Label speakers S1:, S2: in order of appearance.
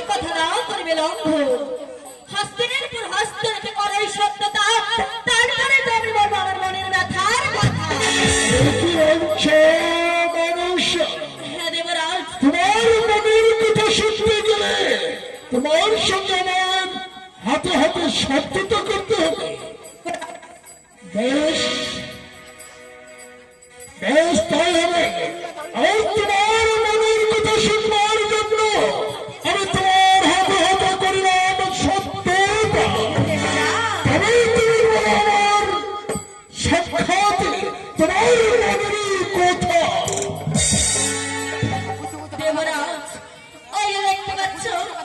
S1: কথা না করবে লঙ্ঘন। হস্তিনের পর হস্ত রেখে করে সত্যতা, তারপরে তুমি বলবো আমার মনের ব্যথার কথা। হ্যাঁ দেবরাজ,
S2: তোমার মনের কথা শুনতে গেলে তোমার সঙ্গে আমার হাতে হাতে সত্যতা করতে হবে। বেশ বেশ তাই হবে।